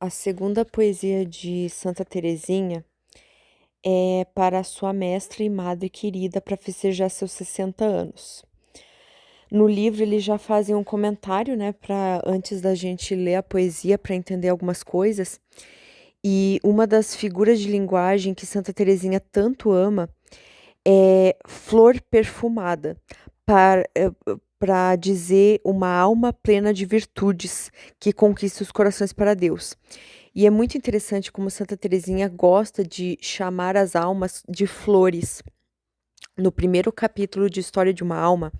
A segunda poesia de Santa Teresinha é para a sua mestra e madre querida para festejar seus 60 anos. No livro eles já fazem um comentário, né, para antes da gente ler a poesia para entender algumas coisas. E uma das figuras de linguagem que Santa Teresinha tanto ama é flor perfumada, para dizer uma alma plena de virtudes que conquista os corações para Deus. E é muito interessante como Santa Teresinha gosta de chamar as almas de flores. No primeiro capítulo de História de uma Alma,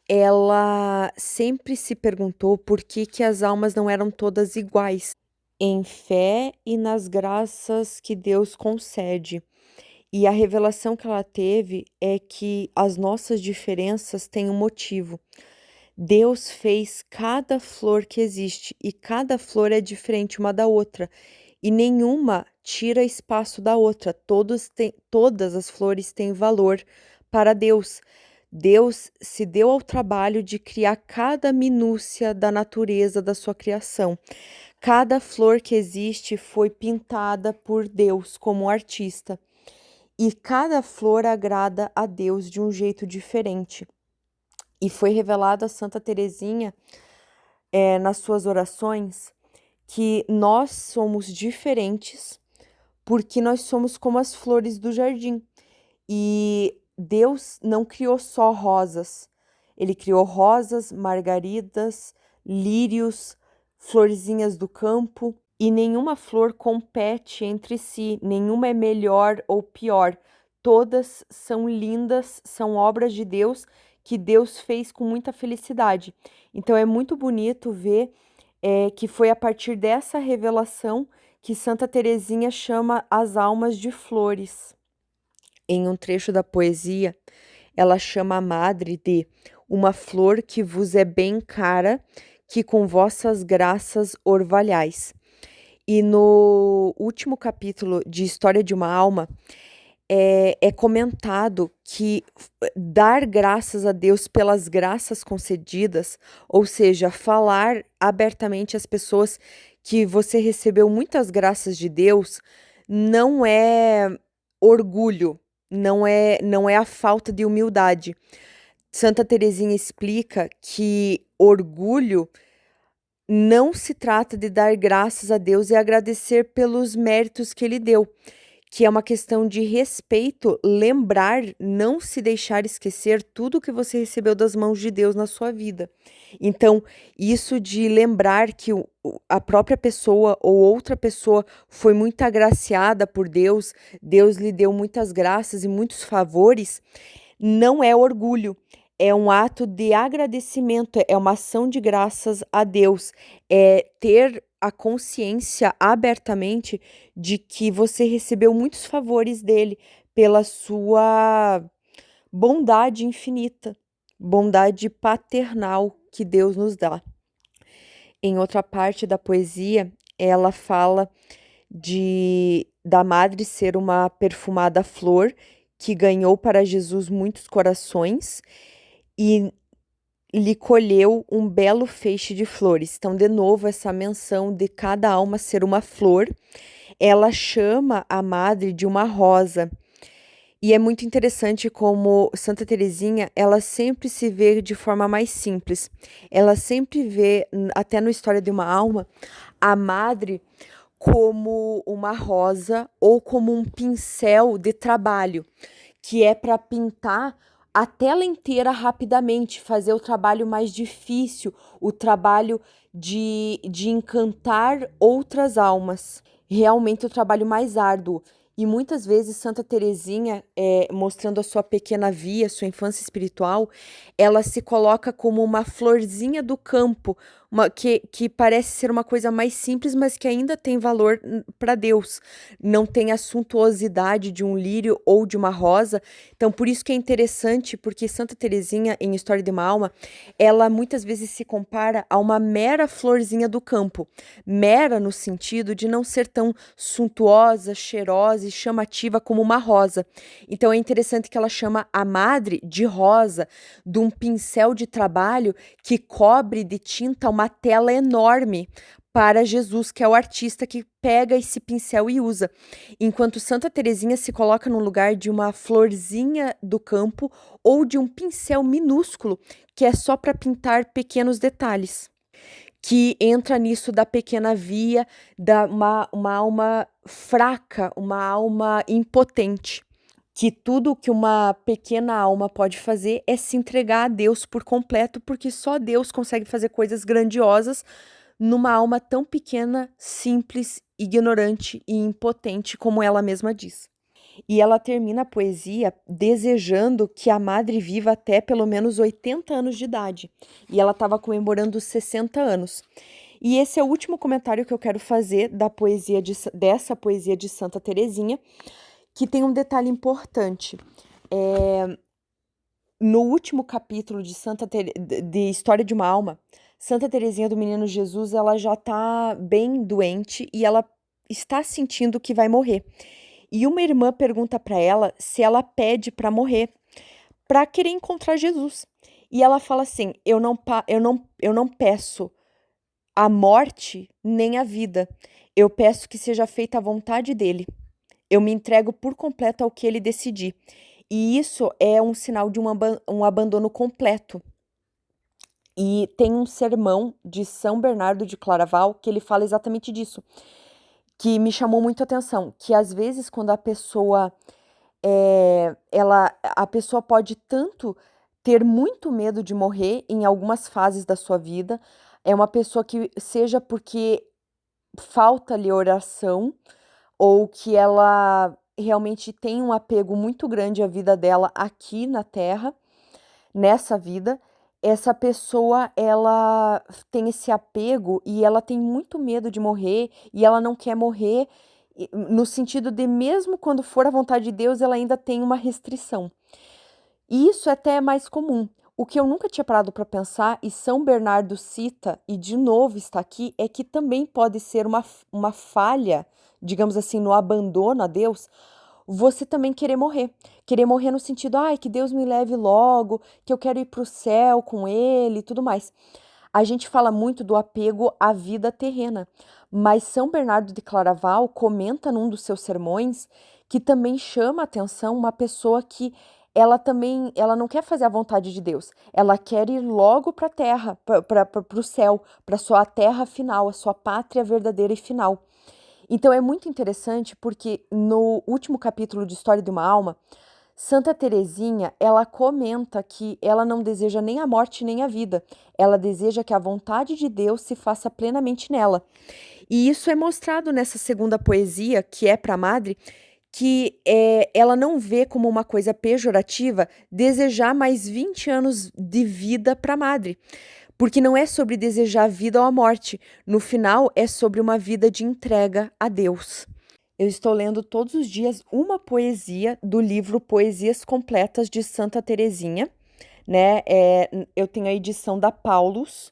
ela sempre se perguntou por que as almas não eram todas iguais em fé e nas graças que Deus concede. E a revelação que ela teve é que as nossas diferenças têm um motivo. Deus fez cada flor que existe e cada flor é diferente uma da outra e nenhuma tira espaço da outra. Todas as flores têm valor para Deus. Deus se deu ao trabalho de criar cada minúcia da natureza da sua criação. Cada flor que existe foi pintada por Deus como artista. E cada flor agrada a Deus de um jeito diferente. E foi revelado a Santa Teresinha, nas suas orações, que nós somos diferentes porque nós somos como as flores do jardim. E Deus não criou só rosas, ele criou rosas, margaridas, lírios, florzinhas do campo, e nenhuma flor compete entre si, nenhuma é melhor ou pior. Todas são lindas, são obras de Deus que Deus fez com muita felicidade. Então é muito bonito ver que foi a partir dessa revelação que Santa Teresinha chama as almas de flores. Em um trecho da poesia, ela chama a madre de uma flor que vos é bem cara, que com vossas graças orvalhais. E no último capítulo de História de uma Alma, é comentado que dar graças a Deus pelas graças concedidas, ou seja, falar abertamente às pessoas que você recebeu muitas graças de Deus, não é orgulho, não é a falta de humildade. Santa Teresinha explica que orgulho não se trata de dar graças a Deus e agradecer pelos méritos que ele deu, que é uma questão de respeito, lembrar, não se deixar esquecer tudo que você recebeu das mãos de Deus na sua vida. Então, isso de lembrar que a própria pessoa ou outra pessoa foi muito agraciada por Deus, Deus lhe deu muitas graças e muitos favores, não é orgulho. É um ato de agradecimento, é uma ação de graças a Deus, é ter a consciência abertamente de que você recebeu muitos favores dele pela sua bondade infinita, bondade paternal que Deus nos dá. Em outra parte da poesia, ela fala da madre ser uma perfumada flor que ganhou para Jesus muitos corações e lhe colheu um belo feixe de flores. Então, de novo, essa menção de cada alma ser uma flor. Ela chama a madre de uma rosa. E é muito interessante como Santa Teresinha, ela sempre se vê de forma mais simples. Ela sempre vê, até no História de uma Alma, a madre como uma rosa ou como um pincel de trabalho, que é para pintar a tela inteira rapidamente, fazer o trabalho mais difícil, o trabalho de encantar outras almas. Realmente o trabalho mais árduo. E muitas vezes Santa Teresinha, mostrando a sua pequena via, sua infância espiritual, ela se coloca como uma florzinha do campo, que parece ser uma coisa mais simples, mas que ainda tem valor para Deus. Não tem a suntuosidade de um lírio ou de uma rosa. Então, por isso que é interessante, porque Santa Teresinha, em História de uma Alma, ela muitas vezes se compara a uma mera florzinha do campo. Mera no sentido de não ser tão suntuosa, cheirosa e chamativa como uma rosa. Então é interessante que ela chama a madre de rosa, de um pincel de trabalho que cobre de tinta uma tela enorme para Jesus, que é o artista que pega esse pincel e usa. Enquanto Santa Teresinha se coloca no lugar de uma florzinha do campo ou de um pincel minúsculo que é só para pintar pequenos detalhes. Que entra nisso da pequena via, da uma alma fraca, uma alma impotente. Que tudo que uma pequena alma pode fazer é se entregar a Deus por completo, porque só Deus consegue fazer coisas grandiosas numa alma tão pequena, simples, ignorante e impotente, como ela mesma diz. E ela termina a poesia desejando que a madre viva até pelo menos 80 anos de idade. E ela estava comemorando os 60 anos. E esse é o último comentário que eu quero fazer dessa poesia de Santa Teresinha, que tem um detalhe importante. No último capítulo de História de uma Alma, Santa Teresinha do Menino Jesus, ela já está bem doente e ela está sentindo que vai morrer. E uma irmã pergunta para ela se ela pede para morrer, para querer encontrar Jesus. E ela fala assim: eu não peço a morte nem a vida. Eu peço que seja feita a vontade dele. Eu me entrego por completo ao que ele decidir. E isso é um sinal de um abandono completo. E tem um sermão de São Bernardo de Claraval que ele fala exatamente disso, que me chamou muito a atenção, que às vezes quando a pessoa a pessoa pode tanto ter muito medo de morrer em algumas fases da sua vida, é uma pessoa que seja porque falta-lhe oração ou que ela realmente tem um apego muito grande à vida dela aqui na Terra, nessa vida, essa pessoa ela tem esse apego e ela tem muito medo de morrer e ela não quer morrer, no sentido de mesmo quando for a vontade de Deus, ela ainda tem uma restrição. E isso é até mais comum. O que eu nunca tinha parado para pensar, e São Bernardo cita, e de novo está aqui, é que também pode ser uma falha, digamos assim, no abandono a Deus, você também querer morrer. Querer morrer no sentido, ai, que Deus me leve logo, que eu quero ir para o céu com Ele e tudo mais. A gente fala muito do apego à vida terrena, mas São Bernardo de Claraval comenta num dos seus sermões que também chama a atenção uma pessoa que ela não quer fazer a vontade de Deus, ela quer ir logo para a terra, para o céu, para sua terra final, a sua pátria verdadeira e final. Então é muito interessante porque no último capítulo de História de uma Alma, Santa Teresinha, ela comenta que ela não deseja nem a morte nem a vida. Ela deseja que a vontade de Deus se faça plenamente nela. E isso é mostrado nessa segunda poesia, que é para a madre, que ela não vê como uma coisa pejorativa desejar mais 20 anos de vida para a madre. Porque não é sobre desejar a vida ou a morte. No final, é sobre uma vida de entrega a Deus. Eu estou lendo todos os dias uma poesia do livro Poesias Completas de Santa Teresinha, né? Eu tenho a edição da Paulus.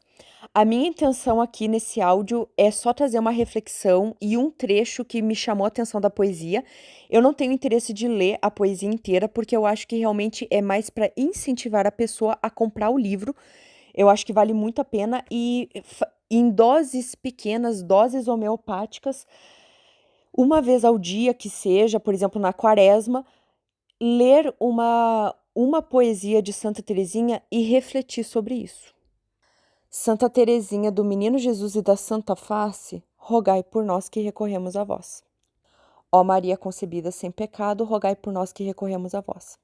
A minha intenção aqui nesse áudio é só trazer uma reflexão e um trecho que me chamou a atenção da poesia. Eu não tenho interesse de ler a poesia inteira, porque eu acho que realmente é mais para incentivar a pessoa a comprar o livro. Eu acho que vale muito a pena e em doses pequenas, doses homeopáticas, uma vez ao dia que seja, por exemplo, na quaresma, ler uma poesia de Santa Teresinha e refletir sobre isso. Santa Teresinha do Menino Jesus e da Santa Face, rogai por nós que recorremos a vós. Ó Maria concebida sem pecado, rogai por nós que recorremos a vós.